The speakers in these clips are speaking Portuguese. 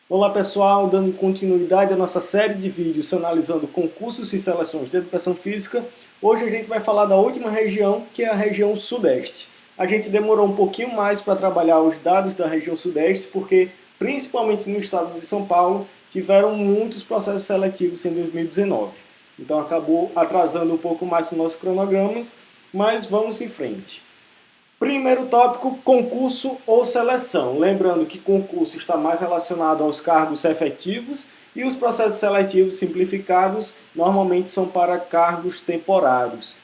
Olá pessoal, dando continuidade à nossa série de vídeos analisando concursos e seleções de educação física, hoje a gente vai falar da última região, que é a região Sudeste. A gente demorou um pouquinho mais para trabalhar os dados da região Sudeste, porque principalmente no estado de São Paulo, tiveram muitos processos seletivos em 2019. Então acabou atrasando um pouco mais os nossos cronogramas, mas vamos em frente. Primeiro tópico, concurso ou seleção. Lembrando que concurso está mais relacionado aos cargos efetivos e os processos seletivos simplificados normalmente são para cargos temporários.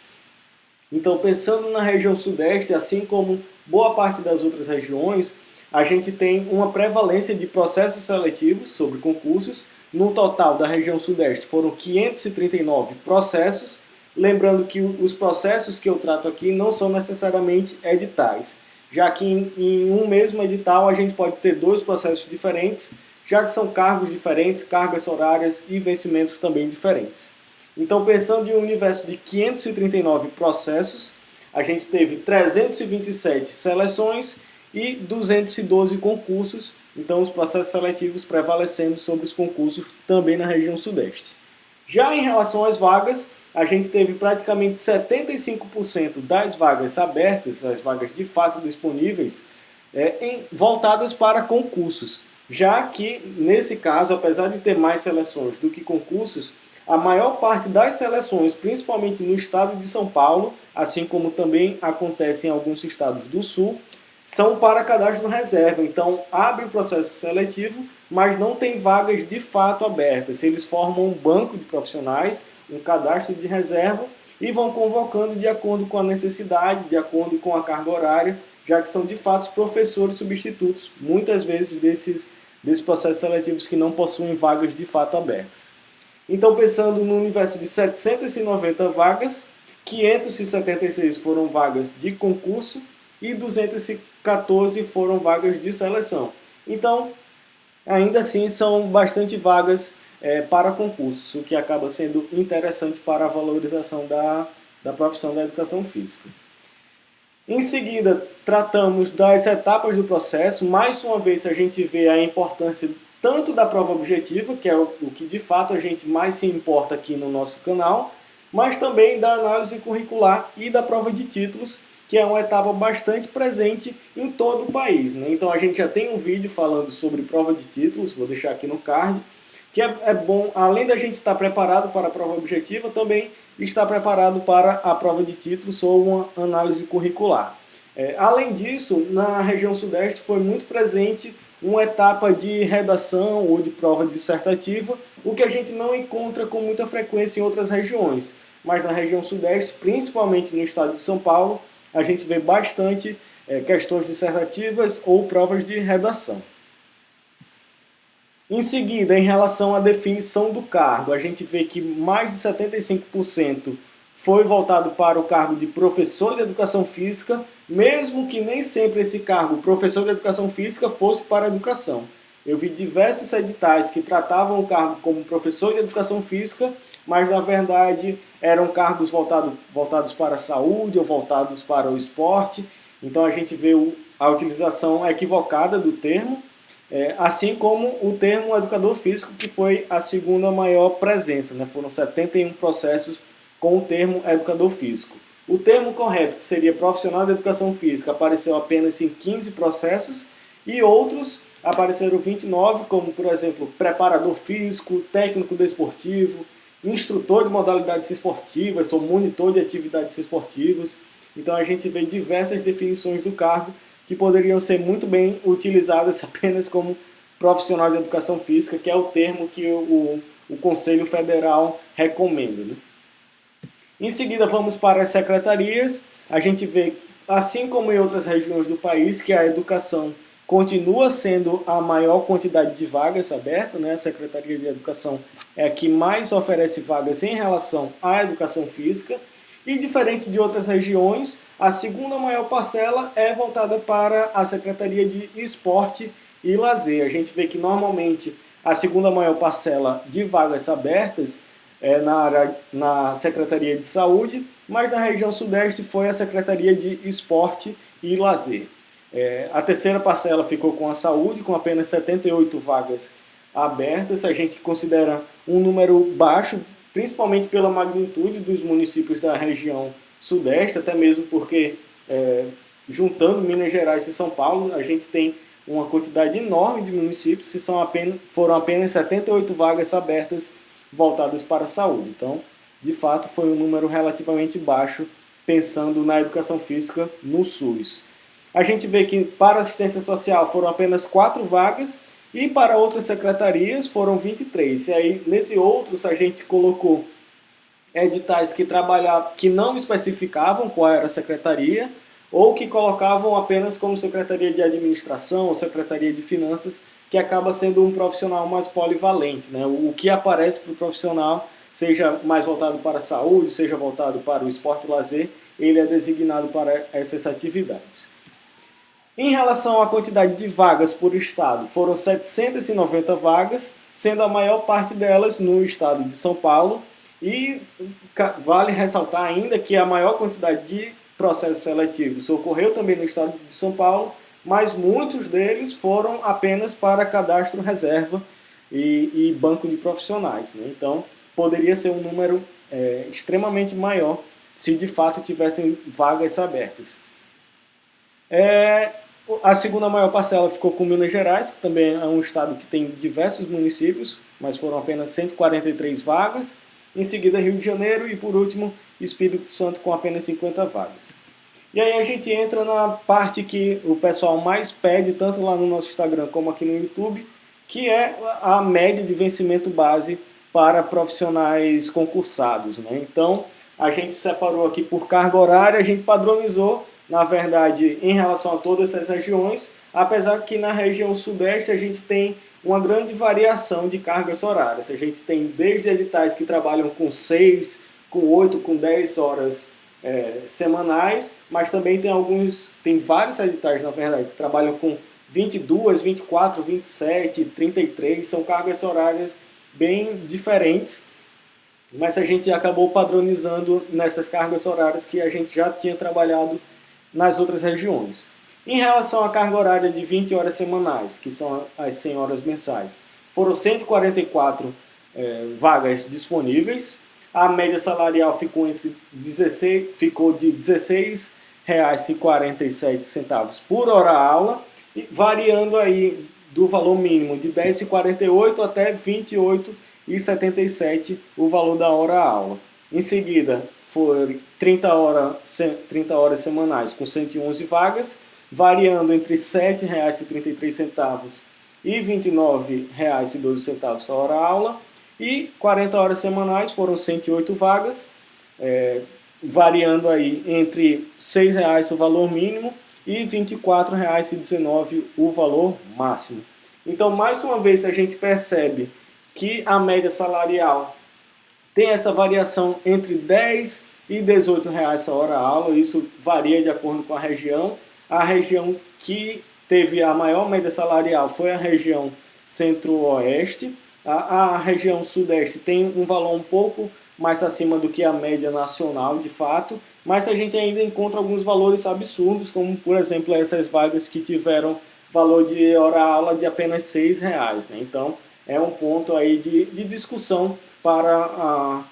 Então, pensando na região sudeste, assim como boa parte das outras regiões, a gente tem uma prevalência de processos seletivos sobre concursos. No total da região sudeste foram 539 processos. Lembrando que os processos que eu trato aqui não são necessariamente editais, já que em um mesmo edital a gente pode ter dois processos diferentes, já que são cargos diferentes, cargas horárias e vencimentos também diferentes. Então, pensando em um universo de 539 processos, a gente teve 327 seleções e 212 concursos, então os processos seletivos prevalecendo sobre os concursos também na região sudeste. Já em relação às vagas, a gente teve praticamente 75% das vagas abertas, as vagas de fato disponíveis, voltadas para concursos. Já que, nesse caso, apesar de ter mais seleções do que concursos, a maior parte das seleções, principalmente no estado de São Paulo, assim como também acontece em alguns estados do Sul, são para cadastro reserva. Então, abre o processo seletivo, mas não tem vagas de fato abertas. Eles formam um banco de profissionais, um cadastro de reserva e vão convocando de acordo com a necessidade, de acordo com a carga horária, já que são de fato professores substitutos, muitas vezes desses processos seletivos que não possuem vagas de fato abertas. Então, pensando no universo de 790 vagas, 576 foram vagas de concurso e 214 foram vagas de seleção. Então, ainda assim, são bastante vagas para concursos, o que acaba sendo interessante para a valorização da profissão da educação física. Em seguida, tratamos das etapas do processo. Mais uma vez, a gente vê a importância tanto da prova objetiva, que é o que de fato a gente mais se importa aqui no nosso canal, mas também da análise curricular e da prova de títulos, que é uma etapa bastante presente em todo o país, né? Então a gente já tem um vídeo falando sobre prova de títulos, vou deixar aqui no card, que é bom, além da gente estar preparado para a prova objetiva, também estar preparado para a prova de títulos ou uma análise curricular. Além disso, na região sudeste foi muito presente uma etapa de redação ou de prova dissertativa, o que a gente não encontra com muita frequência em outras regiões. Mas na região sudeste, principalmente no estado de São Paulo, a gente vê bastante questões dissertativas ou provas de redação. Em seguida, em relação à definição do cargo, a gente vê que mais de 75% foi voltado para o cargo de professor de educação física, mesmo que nem sempre esse cargo, professor de educação física, fosse para a educação. Eu vi diversos editais que tratavam o cargo como professor de educação física, mas na verdade eram cargos voltados para a saúde ou voltados para o esporte. Então a gente vê a utilização equivocada do termo, assim como o termo educador físico, que foi a segunda maior presença, né? Foram 71 processos com o termo educador físico. O termo correto, que seria profissional de educação física, apareceu apenas em 15 processos e outros apareceram 29, como por exemplo, preparador físico, técnico desportivo, instrutor de modalidades esportivas ou monitor de atividades esportivas. Então a gente vê diversas definições do cargo que poderiam ser muito bem utilizadas apenas como profissional de educação física, que é o termo que o Conselho Federal recomenda, né? Em seguida, vamos para as secretarias. A gente vê, assim como em outras regiões do país, que a educação continua sendo a maior quantidade de vagas abertas, né? A Secretaria de Educação é a que mais oferece vagas em relação à educação física. E diferente de outras regiões, a segunda maior parcela é voltada para a Secretaria de Esporte e Lazer. A gente vê que normalmente a segunda maior parcela de vagas abertas é na Secretaria de Saúde, mas na região sudeste foi a Secretaria de Esporte e Lazer. A terceira parcela ficou com a saúde, com apenas 78 vagas abertas. A gente considera um número baixo, principalmente pela magnitude dos municípios da região sudeste, até mesmo porque, juntando Minas Gerais e São Paulo, a gente tem uma quantidade enorme de municípios e foram apenas 78 vagas abertas voltadas para a saúde. Então, de fato, foi um número relativamente baixo, pensando na educação física no SUS. A gente vê que para assistência social foram apenas 4 vagas e para outras secretarias foram 23. E aí, nesse outros, a gente colocou editais que não especificavam qual era a secretaria ou que colocavam apenas como secretaria de administração ou secretaria de finanças, que acaba sendo um profissional mais polivalente, né? O que aparece para o profissional, seja mais voltado para a saúde, seja voltado para o esporte e lazer, ele é designado para essas atividades. Em relação à quantidade de vagas por estado, foram 790 vagas, sendo a maior parte delas no estado de São Paulo. E vale ressaltar ainda que a maior quantidade de processos seletivos ocorreu também no estado de São Paulo, mas muitos deles foram apenas para cadastro reserva e banco de profissionais, né? Então, poderia ser um número extremamente maior se de fato tivessem vagas abertas. A segunda maior parcela ficou com Minas Gerais, que também é um estado que tem diversos municípios, mas foram apenas 143 vagas. Em seguida, Rio de Janeiro e, por último, Espírito Santo, com apenas 50 vagas. E aí a gente entra na parte que o pessoal mais pede, tanto lá no nosso Instagram como aqui no YouTube, que é a média de vencimento base para profissionais concursados, né? Então, a gente separou aqui por carga horária, a gente padronizou, na verdade, em relação a todas essas regiões, apesar que na região sudeste a gente tem uma grande variação de cargas horárias. A gente tem desde editais que trabalham com 6, com 8, com 10 horas semanais, mas também tem vários editais, na verdade, que trabalham com 22, 24, 27, 33, são cargas horárias bem diferentes, mas a gente acabou padronizando nessas cargas horárias que a gente já tinha trabalhado nas outras regiões. Em relação à carga horária de 20 horas semanais, que são as 100 horas mensais, foram 144 vagas disponíveis. A média salarial ficou de R$16,47 por hora aula, variando aí do valor mínimo de R$10,48 até R$28,77 o valor da hora aula. Em seguida, foi 30 horas semanais com 111 vagas, variando entre R$ 7,33 e R$ 29,12 a hora aula. E 40 horas semanais foram 108 vagas, variando aí entre R$ 6,00 o valor mínimo e R$ 24,19 o valor máximo. Então, mais uma vez, a gente percebe que a média salarial tem essa variação entre 10 e 18 reais a hora aula, isso varia de acordo com a região. A região que teve a maior média salarial foi a região centro-oeste. A região sudeste tem um valor um pouco mais acima do que a média nacional, de fato, mas a gente ainda encontra alguns valores absurdos, como, por exemplo, essas vagas que tiveram valor de hora-aula de apenas R$ 6,00, né? Então, é um ponto aí de discussão para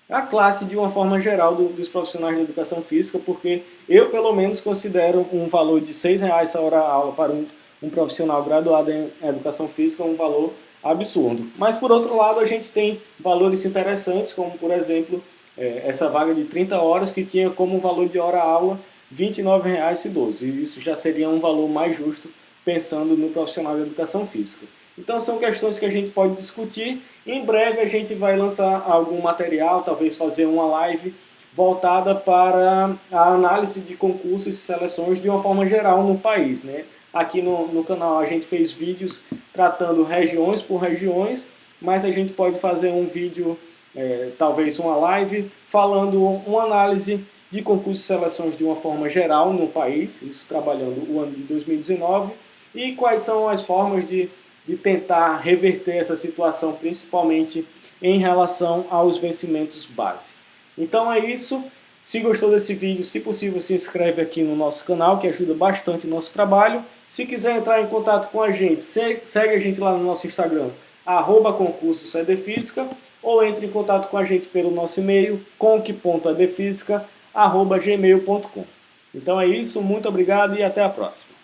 a classe de uma forma geral dos profissionais de educação física, porque eu, pelo menos, considero um valor de R$ 6,00 a hora-aula para um profissional graduado em educação física um valor absurdo. Mas, por outro lado, a gente tem valores interessantes, como, por exemplo, essa vaga de 30 horas, que tinha como valor de hora-aula R$ 29,12. E isso já seria um valor mais justo, pensando no profissional de educação física. Então, são questões que a gente pode discutir. Em breve, a gente vai lançar algum material, talvez fazer uma live voltada para a análise de concursos e seleções de uma forma geral no país, né? Aqui no canal a gente fez vídeos tratando regiões por regiões, mas a gente pode fazer um vídeo, talvez uma live, falando uma análise de concursos e seleções de uma forma geral no país, isso trabalhando o ano de 2019, e quais são as formas de tentar reverter essa situação, principalmente em relação aos vencimentos base. Então é isso. Se gostou desse vídeo, se possível, se inscreve aqui no nosso canal, que ajuda bastante o nosso trabalho. Se quiser entrar em contato com a gente, segue a gente lá no nosso Instagram, @concurso-edfísica, ou entre em contato com a gente pelo nosso e-mail, conc.edfísica@gmail.com. Então é isso, muito obrigado e até a próxima.